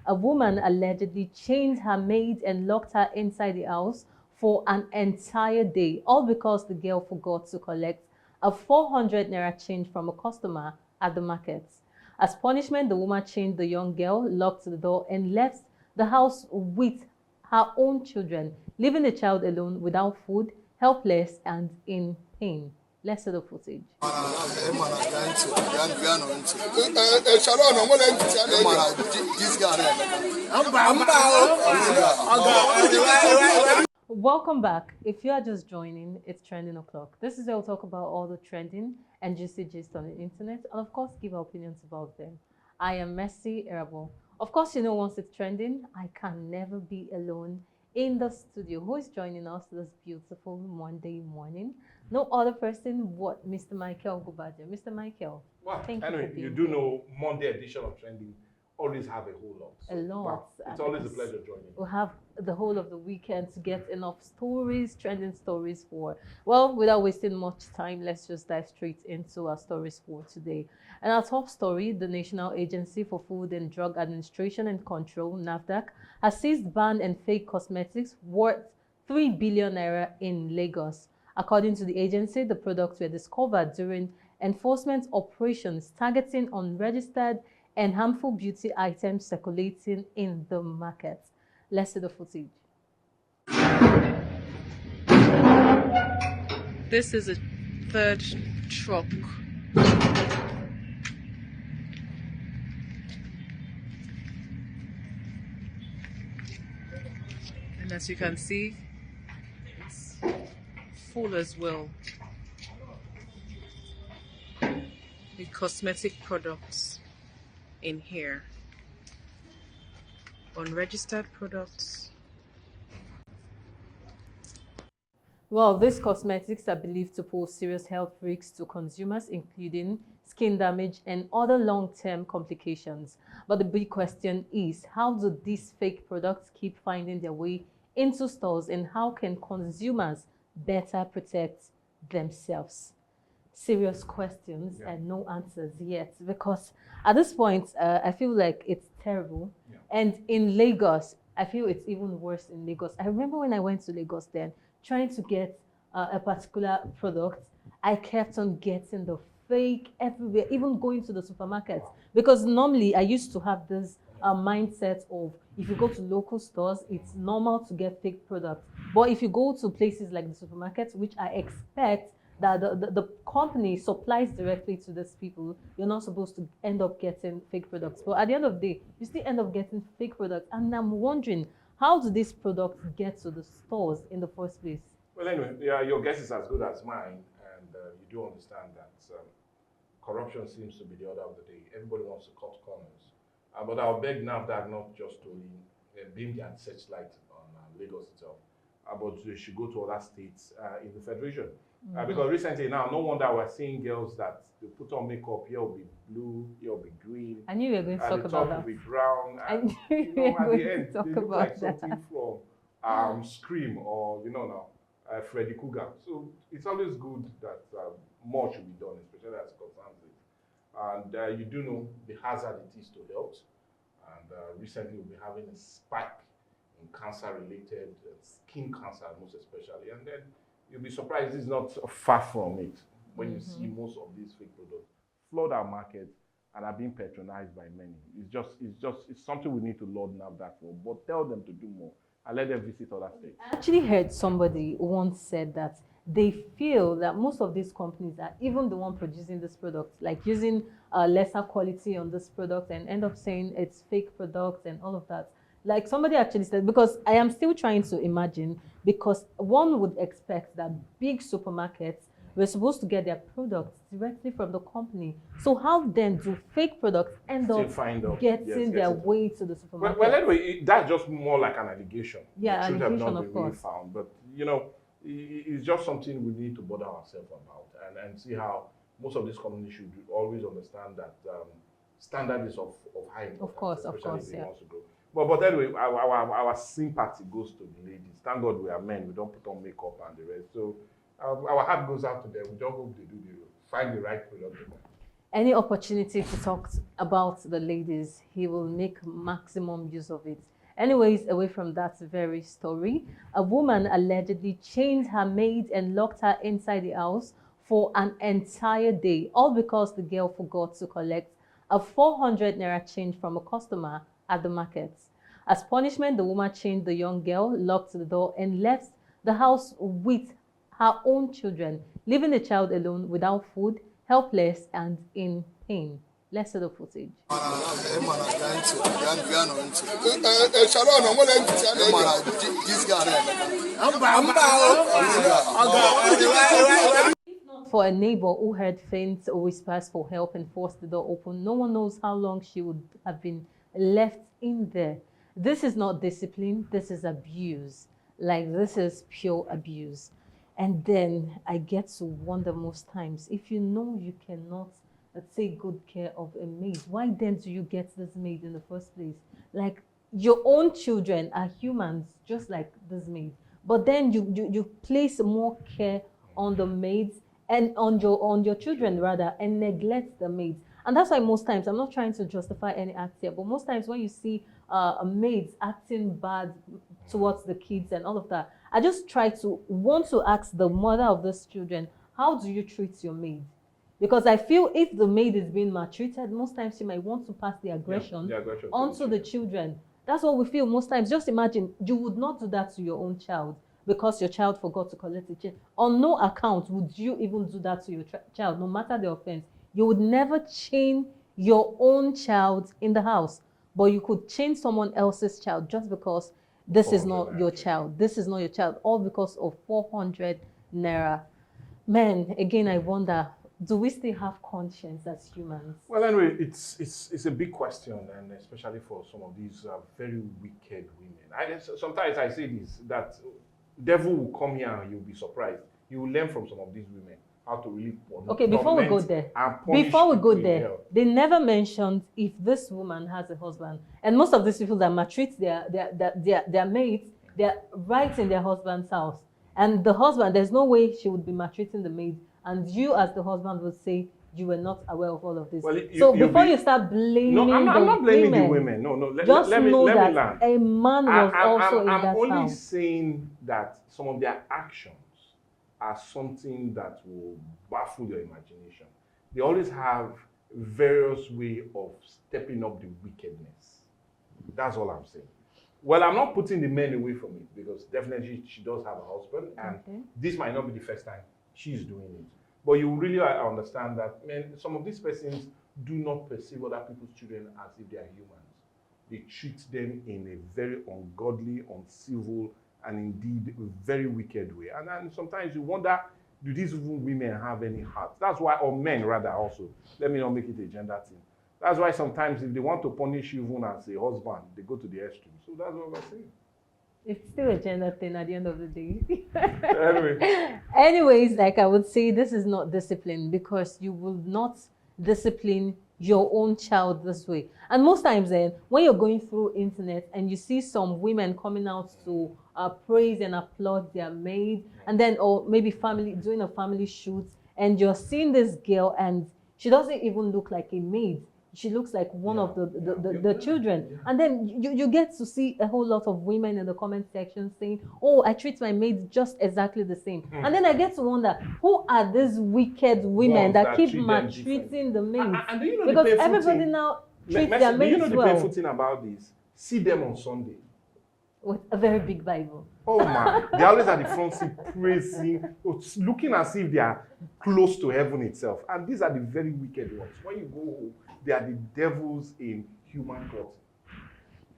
A woman allegedly chained her maid and locked her inside the house for an entire day, all because the girl forgot to collect a 400 naira change from a customer at the market. As punishment, the woman chained the young girl, locked the door, and left the house with her own children, leaving the child alone without food, helpless, and in pain. Let's see the footage. Welcome back. If you are just joining, it's Trending O'Clock. This is where we'll talk about all the trending and juicy gist on the internet, and of course, give our opinions about them. I am Mercy Erabo. Of course, you know, once it's trending, I can never be alone in the studio. Who is joining us this beautiful Monday morning? No other person but Mr. Michael Gubaja. Mr. Michael, well, thank anyway, you. You do know Monday edition of Trending always have a whole lot. So, a lot. Well, it's always a pleasure joining. We'll have the whole of the weekend to get enough stories, trending stories for. Well, without wasting much time, let's just dive straight into our stories for today. And our top story, the National Agency for Food and Drug Administration and Control, NAFDAC, has seized banned and fake cosmetics worth 3 billion naira in Lagos. According to the agency, the products were discovered during enforcement operations targeting unregistered and harmful beauty items circulating in the market. Let's see the footage. This is a third truck. And as you can see, it's full as well with cosmetic products in here, unregistered products. Well, these cosmetics are believed to pose serious health risks to consumers, including skin damage and other long-term complications. But the big question is, how do these fake products keep finding their way into stores, and how can consumers better protect themselves? Serious questions and no answers yet, because at this point I feel like it's terrible. And in Lagos, I feel it's even worse in Lagos. I remember when I went to Lagos then, trying to get a particular product, I kept on getting the fake everywhere, even going to the supermarkets, because normally I used to have this mindset of, if you go to local stores, it's normal to get fake products, but if you go to places like the supermarkets, which I expect that the company supplies directly to these people, you're not supposed to end up getting fake products. But at the end of the day, you still end up getting fake products. And I'm wondering, how do these products get to the stores in the first place? Well, anyway, yeah, your guess is as good as mine, and you do understand that corruption seems to be the order of the day. Everybody wants to cut corners. But I'll beg NAFDAC not just to beam their searchlight on Lagos itself, but they should go to other states in the Federation. Because recently now, no wonder we're seeing girls that they put on makeup, here will be blue, here will be green. I knew you were going to talk about that. The top will be brown. I And, knew you were at going the end, to talk they look about like that. something from Scream or, Freddy Krueger. So it's always good that more should be done, especially as it concerns it. And you do know the hazard it is to health. And recently we'll be having a spike in cancer-related skin cancer, most especially. And then you'll be surprised it's not far from it when you see most of these fake products flood our market and are being patronized by many. It's something we need to laud NAFDAC for, but tell them to do more and let them visit other states. I actually heard somebody once said that they feel that most of these companies are even the one producing this product, like using lesser quality on this product and end up saying it's fake products and all of that. Like somebody actually said, because I am still trying to imagine, because one would expect that big supermarkets were supposed to get their products directly from the company. So how then do fake products end up getting their way to the supermarket? Well, anyway, that's just more like an allegation. Yeah, the truth allegation, have not of been really course. found. But, it's just something we need to bother ourselves about and see how most of these companies should always understand that standard is of high importance. Of course, if they yeah. want to grow. But anyway, our sympathy goes to the ladies. Thank God we are men. We don't put on makeup and the rest. So our heart goes out to them. We just hope they find the right product. Any opportunity to talk about the ladies, he will make maximum use of it. Anyways, away from that very story, a woman allegedly chained her maid and locked her inside the house for an entire day, all because the girl forgot to collect a 400 naira change from a customer at the market. As punishment, the woman chained the young girl, locked the door, and left the house with her own children, leaving the child alone without food, helpless, and in pain. Let's see the footage. If not for a neighbor who heard faint whispers for help and forced the door open, no one knows how long she would have been left in there. This is not discipline, this is abuse. Like, this is pure abuse. And then I get to wonder most times, if you know you cannot take good care of a maid, why then do you get this maid in the first place? Like, your own children are humans just like this maid, but then you place more care on the maids and on your children rather, and neglect the maids. And that's why most times, I'm not trying to justify any act here, but most times when you see maids acting bad towards the kids and all of that, I just want to ask the mother of these children, how do you treat your maid? Because I feel if the maid is being maltreated, most times she might want to pass the aggression onto the children. That's what we feel most times. Just imagine, you would not do that to your own child because your child forgot to collect the change. On no account would you even do that to your child, no matter the offense. You would never chain your own child in the house, but you could chain someone else's child just because this is not your child. This is not your child, all because of 400 naira. Man, again, I wonder, do we still have conscience as humans? Well, anyway, it's a big question, and especially for some of these very wicked women. Sometimes I say this, that devil will come here and you'll be surprised. You will learn from some of these women how to really okay, before we go there, they never mentioned if this woman has a husband. And most of these people that maltreat their mates, they're right in their husband's house. And the husband, there's no way she would be maltreating the maid. And you as the husband would say you were not aware of all of this. Well, before you start blaming I'm not blaming the women. No. Let me land. A man was also in that house. I'm only saying that some of their actions are something that will baffle your imagination. They always have various ways of stepping up the wickedness. That's all I'm saying. Well, I'm not putting the men away from it, because definitely she does have a husband, and this might not be the first time she's doing it. But you really understand that, man, some of these persons do not perceive other people's children as if they are humans. They treat them in a very ungodly, uncivil, and indeed very wicked way. And sometimes you wonder, do these women have any heart? That's why, or men rather also, let me not make it a gender thing. That's why sometimes if they want to punish you even as a husband, they go to the extreme. So that's what we're saying. It's still a gender thing at the end of the day. Anyways, like I would say, this is not discipline, because you will not discipline your own child this way. And most times then, when you're going through internet and you see some women coming out to praise and applaud their maid, and then, or maybe doing a family shoot, and you're seeing this girl and she doesn't even look like a maid. She looks like one of the children. Yeah. And then you get to see a whole lot of women in the comment section saying, oh, I treat my maids just exactly the same. And then I get to wonder, who are these wicked women that keep maltreating the maids? And do you know because everybody now treats their maids well. Do you know the painful thing about this? See them on Sunday. With a very big Bible. Oh my, they're always at the front seat praising, looking as if they are close to heaven itself. And these are the very wicked ones. When you go home, they are the devils in human clothing.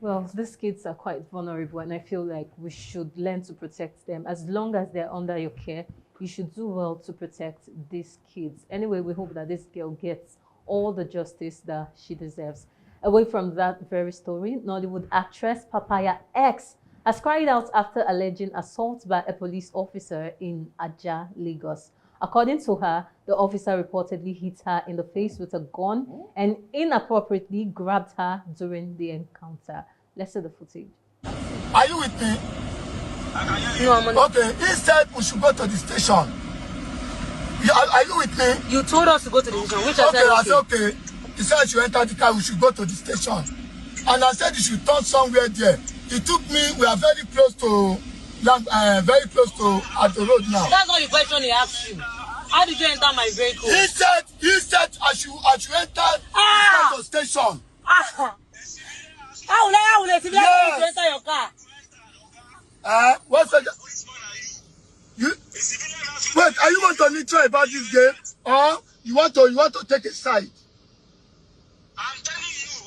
Well, these kids are quite vulnerable, and I feel like we should learn to protect them. As long as they're under your care, you should do well to protect these kids. Anyway, we hope that this girl gets all the justice that she deserves. Away from that very story, Nollywood actress Papaya Ex has cried out after alleging assault by a police officer in Ajah, Lagos. According to her, the officer reportedly hit her in the face with a gun and inappropriately grabbed her during the encounter. Let's see the footage. Are you with me? Okay, he said we should go to the station. Are you with me? You told us to go to the station, which Okay, I I said okay. You said I should enter the car, we should go to the station. And I said you should turn somewhere there. It took me, we are very close to at the road now. That's not the question he asked you. How did you enter my vehicle? He said I should enter the station. How will a civilian yes. To enter your car? What's that? You wait, are you going to neutral about this game? Or you want to take a side? I'm telling you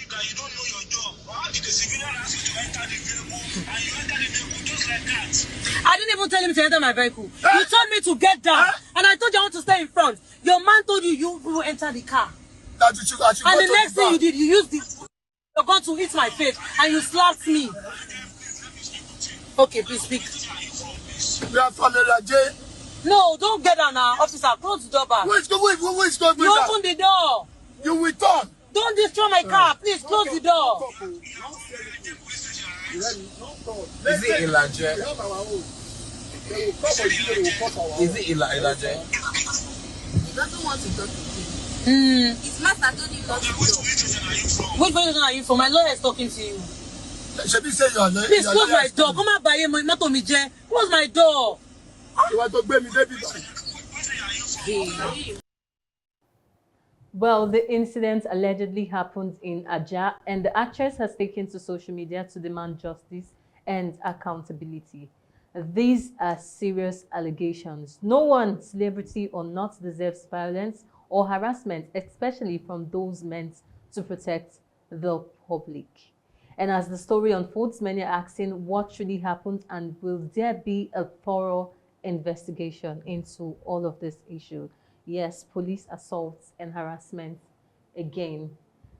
that you don't know your job. How did the civilian ask you to enter the vehicle and you enter the vehicle just like that? I didn't even tell him to enter my vehicle. You told me to get down, and I told you I want to stay in front. Your man told you you will enter the car. That you should and the next thing you did, you used your gun to hit my face, and you slapped me. Okay, please speak. We are from the No, don't get down now, officer. Close the door back. Who is going you open the door. You will turn. Don't destroy my car. Please close the door. Is it Elijah? Is it Elijah? He doesn't want to talk to you. His master told you not to talk. Which police station are you from? My lawyer is talking to you. Please close my door. Come out by him. Close my door. You want to bring me baby? Well, the incident allegedly happened in Ajah, and the actress has taken to social media to demand justice and accountability. These are serious allegations. No one, celebrity or not, deserves violence or harassment, especially from those meant to protect the public. And as the story unfolds, many are asking what really happened, and will there be a thorough investigation into all of this issue? Yes, police assaults and harassment again,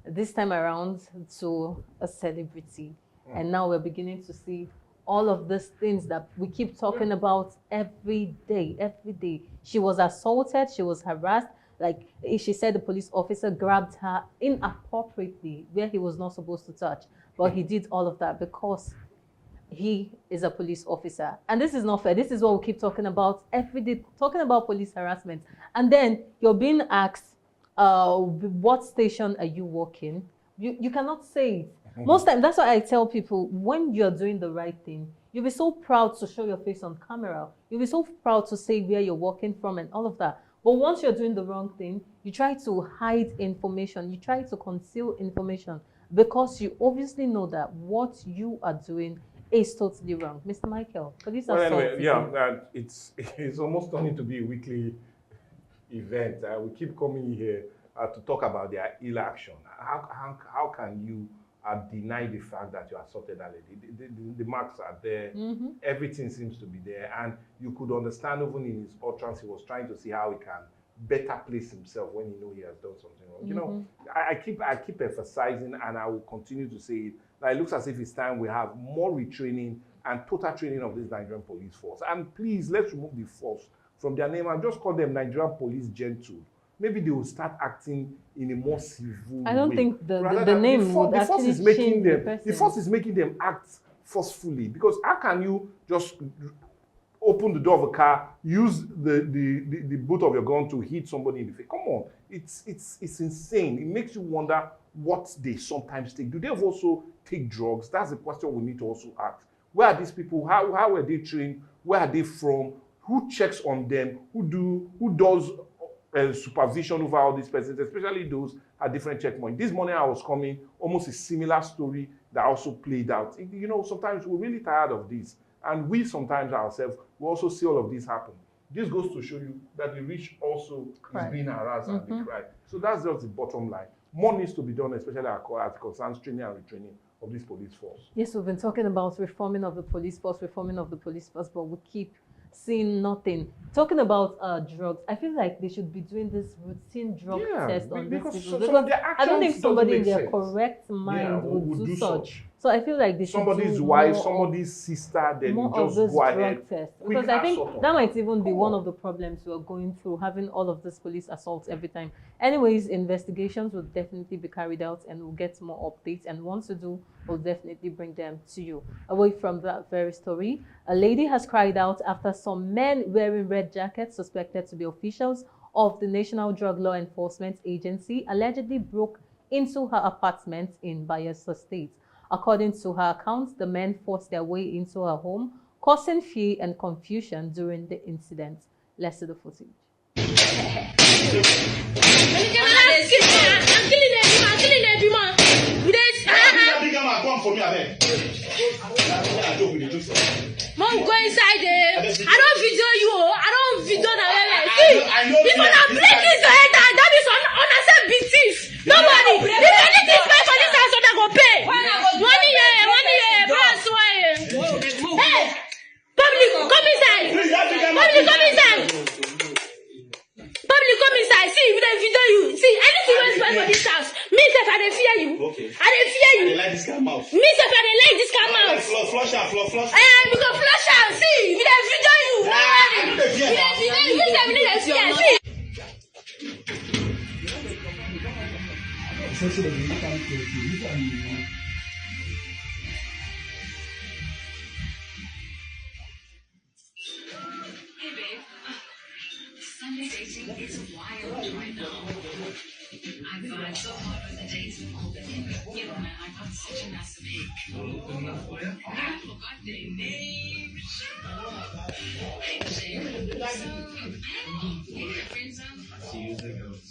this time around to a celebrity. And now we're beginning to see all of these things that we keep talking about every day. She was assaulted, she was harassed. Like she said, the police officer grabbed her inappropriately where he was not supposed to touch. But he did all of that because he is a police officer. And this is not fair. This is what we keep talking about every day, talking about police harassment. And then you're being asked, what station are you working? You cannot say it. Most times, that's why I tell people, when you're doing the right thing, you'll be so proud to show your face on camera. You'll be so proud to say where you're working from and all of that. But once you're doing the wrong thing, you try to hide information. You try to conceal information because you obviously know that what you are doing is totally wrong. Mr. Michael, police assault. Anyway, yeah, it's almost turning to be a weekly event. We keep coming here to talk about their ill action. How can you deny the fact that you assaulted a lady? The marks are there. Everything seems to be there, and you could understand even in his utterance, he was trying to see how he can better place himself when he know he has done something wrong. You know, I keep emphasizing, and I will continue to say it, that it looks as if it's time we have more retraining and total training of this Nigerian police force. And please, let's remove the force from their name and just call them Nigerian Police Gentle. Maybe they will start acting in a more civil way. I don't think the name would actually change the person. The force is making them act forcefully, because how can you just open the door of a car, use the boot of your gun to hit somebody in the face? Come on, it's insane. It makes you wonder what they sometimes take. Do they also take drugs? That's the question we need to also ask. Where are these people? How were they trained? Where are they from? Who checks on them? Who does supervision over all these persons, especially those at different checkpoints? This morning I was coming, almost a similar story that also played out. You know, sometimes we're really tired of this, and we sometimes ourselves we also see all of this happen. This goes to show you that the rich also is being harassed and they cry. So that's just the bottom line. More needs to be done, especially as it concerns training and retraining of this police force. Yes, we've been talking about reforming of the police force, but we keep seeing nothing. Talking about drugs, I feel like they should be doing this routine drug test on these people. Because I don't think somebody in their correct mind would do such. So I feel like they should somebody's do wife, more somebody's sister, then more you of just this go ahead. drug test, quick because I think assault on that them. might even be Come one on. of the problems we are going through, having all of this police assaults every time. Anyways, investigations will definitely be carried out, and we'll get more updates, and once we do, we'll definitely bring them to you. Away from that very story, a lady has cried out after some men wearing red jackets suspected to be officials of the National Drug Law Enforcement Agency allegedly broke into her apartment in Bayelsa State. According to her accounts, the men forced their way into her home, causing fear and confusion during the incident. Let's see the footage. Mom, go inside there. I don't video you. I don't video now. See, if I break this your head, that is unacceptable be thief. Nobody. If anything spent for this house, I go pay. Money here, brass wire. Hey, public, come inside. Public, come inside. Public, come inside. See, if they video you. See, anything we spend for this house. Me, if I dey fear you. I dey fear you. Like this kind of mouth. Me, if I dey like this kind of mouth. Flush out. We go flush out. See, if they video you. Nobody. If they video you, if they fear, see. Hey babe, Sunday dating is wild right now. I vibe so hard with the dates from opening. You know, man, I got such a massive hick. I forgot their names. Hey, Jay. So, hey, your friends out? She usually goes.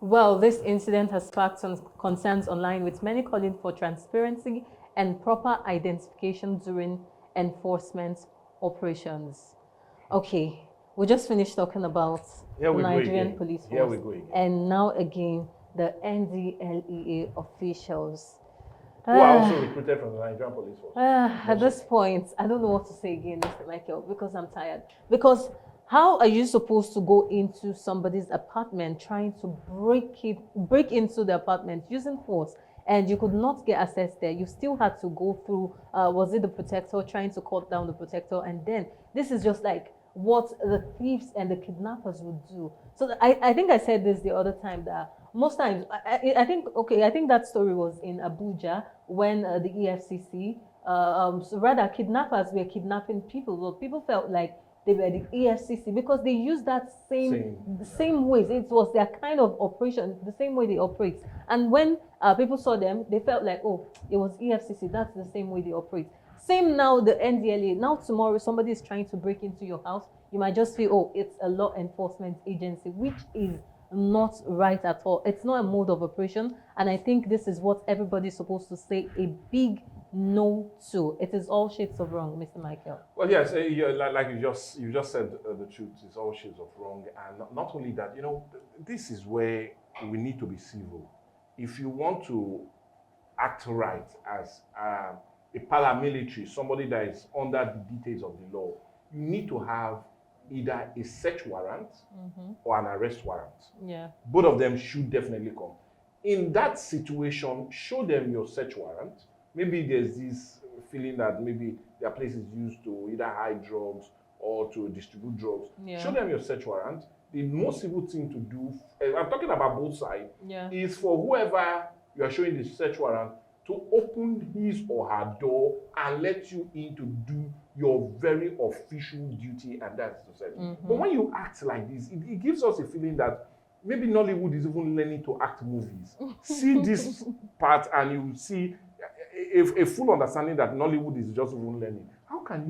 Well, this incident has sparked some concerns online, with many calling for transparency and proper identification during enforcement operations. Okay, we just finished talking about the Nigerian police force. Here we go again. And now again, the NDLEA officials. Who are also recruited from the Nigerian police force. At this point, I don't know what to say again, Mr. Michael, because I'm tired. Because how are you supposed to go into somebody's apartment trying to break into the apartment using force, and you could not get access there? You still had to go through, was it the protector, trying to cut down the protector? And then this is just like what the thieves and the kidnappers would do. So I think I said this the other time, that most times, I think that story was in Abuja when the EFCC, so rather kidnappers were kidnapping people. Well, people felt like they were the EFCC because they used that same ways. It was their kind of operation, the same way they operate. And when people saw them, they felt like, oh, it was EFCC. That's the same way they operate. Same now, the NDLEA. Now tomorrow, somebody is trying to break into your house. You might just feel, oh, it's a law enforcement agency, which is not right at all. It's not a mode of operation. And I think this is what everybody's supposed to say a big no to. It is all shades of wrong, Mr. Michael. Well, yes, like you just said the truth. It's all shades of wrong, and not only that. This is where we need to be civil. If you want to act right as a paramilitary, somebody that is under the details of the law, you need to have either a search warrant or an arrest warrant. Yeah. Both of them should definitely come. In that situation, show them your search warrant. Maybe there's this feeling that maybe their place is used to either hide drugs or to distribute drugs. Yeah. Show them your search warrant. The most civil thing to do, I'm talking about both sides, is for whoever you are showing the search warrant to open his or her door and let you in to do your very official duty, and that's to search. But when you act like this, it gives us a feeling that maybe Nollywood is even learning to act movies. See this part and you will see a full understanding that Nollywood is just even learning. How can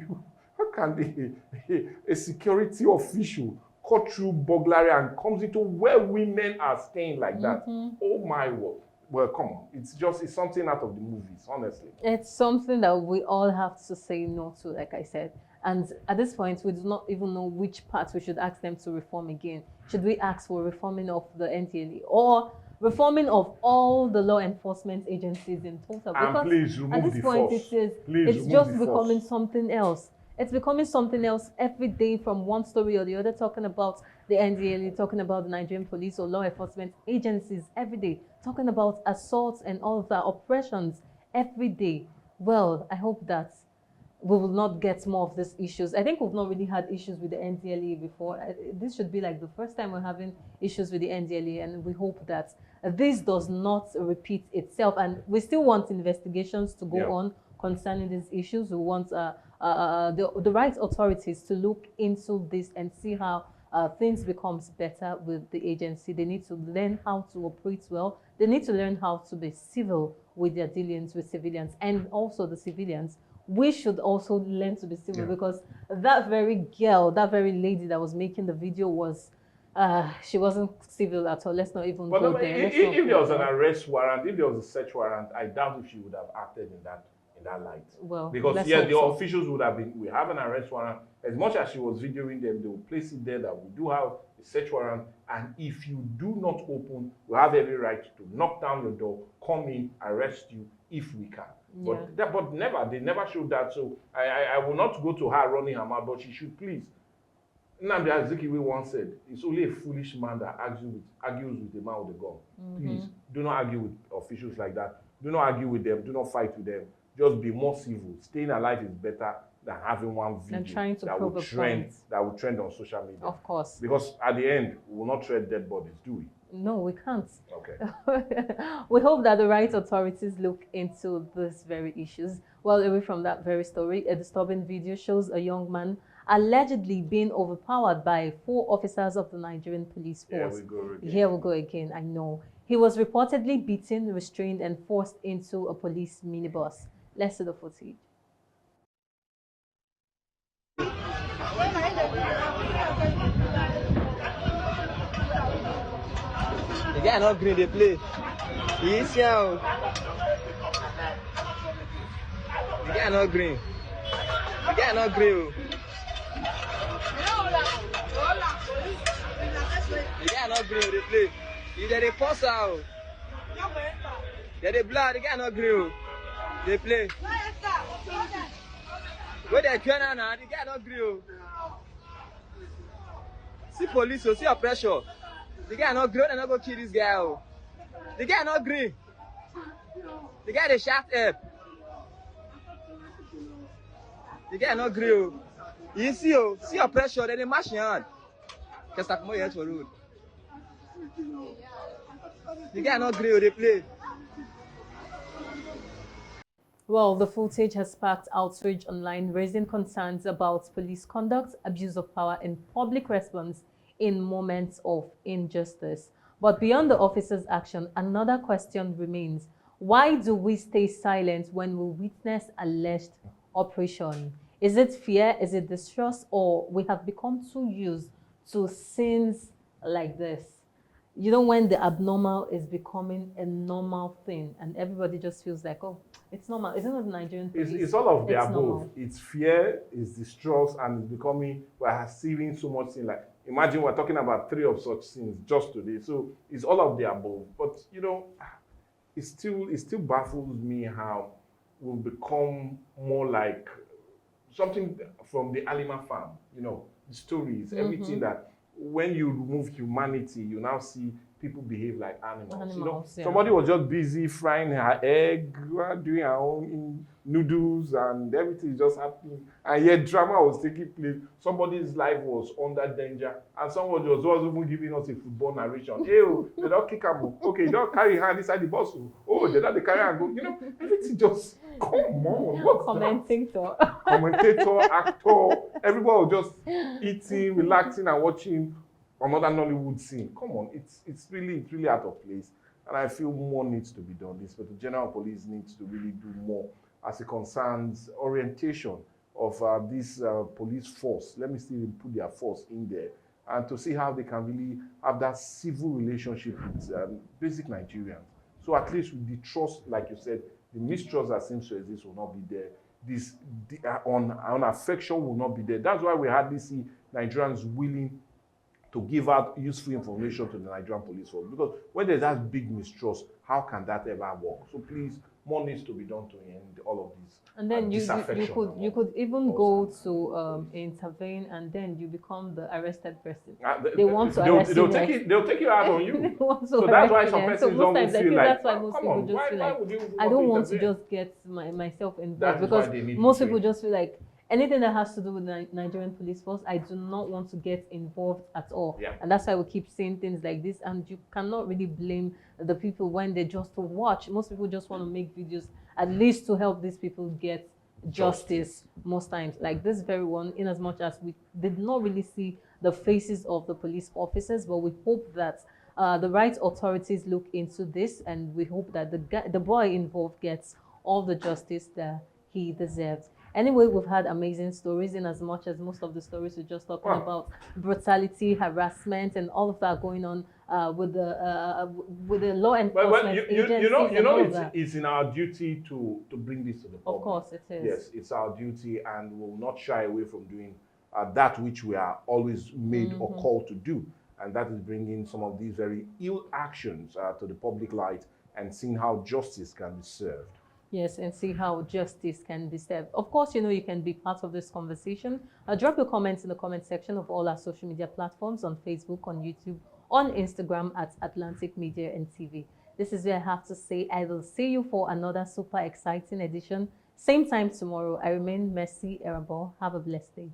a security official cut through burglary and comes into where women are staying like that? Oh my word. Well, come on. It's something out of the movies, honestly. It's something that we all have to say no to, like I said. And at this point, we do not even know which parts we should ask them to reform again. Should we ask for reforming of the NDLEA or reforming of all the law enforcement agencies in total? And because please remove at this point, force. it's just becoming something else. It's becoming something else every day, from one story or the other, talking about the NDLEA, talking about the Nigerian police or law enforcement agencies every day, talking about assaults and all of that, oppressions every day. Well, I hope that we will not get more of these issues. I think we've not really had issues with the NDLEA before. This should be like the first time we're having issues with the NDLEA, and we hope that this does not repeat itself. And we still want investigations to go on concerning these issues. We want the right authorities to look into this and see how things becomes better with the agency. They need to learn how to operate well. They need to learn how to be civil with their dealings with civilians, and also the civilians. We should also learn to be civil, because that very girl, that very lady that was making the video was, she wasn't civil at all. Let's not even go there. If there was an arrest warrant, if there was a search warrant, I doubt if she would have acted in that light. Well, because the officials would have been, we have an arrest warrant. As much as she was videoing them, they will place it there that we do have a search warrant, and if you do not open, we have every right to knock down your door, come in, arrest you if we can. But they never showed that. So I will not go to her running her mouth, but she should please. Nnamdi Azikiwe once said, it's only a foolish man that argues with a man with a gun. Please, do not argue with officials like that. Do not argue with them. Do not fight with them. Just be more civil. Staying alive is better than having one video that will trend on social media. Of course. Because at the end, we will not tread dead bodies, do we? No, we can't. Okay. We hope that the right authorities look into these very issues. Well, away from that very story, a disturbing video shows a young man allegedly being overpowered by 4 officers of the Nigerian police force. Here we go again, I know. He was reportedly beaten, restrained, and forced into a police minibus. Let's see the footage. The guy not green, they play. Yes, yo. The guy not green. The guy not green. The guy not green, they play. If they pause out, they blood. The guy not green. They play. Where they turn now, the guy not green. See police, see your pressure. The guy not green, and not go kill this guy. Oh. The guy not green. The guy they shot up. The guy not green. You see your pressure, then they mash your hand. Just like more for road. The guy not green, they play. Well, the footage has sparked outrage online, raising concerns about police conduct, abuse of power, and public response in moments of injustice. But beyond the officer's action, another question remains. Why do we stay silent when we witness alleged oppression? Is it fear? Is it distrust? Or we have become too used to scenes like this? You know, when the abnormal is becoming a normal thing and everybody just feels like, oh, it's normal. It's not the Nigerian police. It's all of the above. Normal. It's fear, it's distrust, and it's becoming, we're seeing so much thing. Like, imagine we're talking about 3 of such things just today. So it's all of the above. But, you know, it still baffles me how we've become more like something from the Alima farm. You know, the stories, everything that when you remove humanity, you now see people behave like animals. You know, somebody was just busy frying her egg, doing her own noodles, and everything is just happening. And yet drama was taking place. Somebody's life was under danger, and somebody was even giving us a football narration. Hey, they don't kick her. Okay, don't carry her inside the bus. Oh, they don't carry her. Go. You know, everything just come on. What's Commentator, actor, everybody was just eating, relaxing, and watching another Nollywood scene. Come on, it's really out of place, and I feel more needs to be done. This, but the general police needs to really do more as it concerns orientation of this police force. Let me still put their force in there, and to see how they can really have that civil relationship with basic Nigerians. So at least with the trust, like you said, the mistrust that seems to exist will not be there. This on affection will not be there. That's why we hardly see Nigerians willing to give out useful information to the Nigerian police force. Because when there's that big mistrust, how can that ever work? So please, more needs to be done to end all of this. And then you disaffection could even among go us. to intervene, and then you become the arrested person. They They want to arrest you next. they'll take it out on They you. want to So that's arrest why you some next. So persons most don't times I feel feel like, that's why most come people on, just feel why like would you I don't want to intervene? just get myself That involved, is because why they need most to people change. just feel like anything that has to do with the Nigerian police force, I do not want to get involved at all. Yeah. And that's why we keep saying things like this. And you cannot really blame the people when they just watch. Most people just want to make videos at least to help these people get justice most times. Like this very one, in as much as we did not really see the faces of the police officers, but we hope that the right authorities look into this, and we hope that the boy involved gets all the justice that he deserves. Anyway, we've had amazing stories, in as much as most of the stories we're just talking about brutality, harassment, and all of that going on with the law enforcement agencies. It's in our duty to bring this to the public. Of course, it is. Yes, it's our duty, and we'll not shy away from doing that which we are always made or called to do, and that is bringing some of these very ill actions to the public light and seeing how justice can be served. Yes, and see how justice can be served. Of course, you can be part of this conversation. Drop your comments in the comment section of all our social media platforms, on Facebook, on YouTube, on Instagram at Atlantic Media and TV. This is where I have to say I will see you for another super exciting edition. Same time tomorrow. I remain Mercy Erabo. Have a blessed day.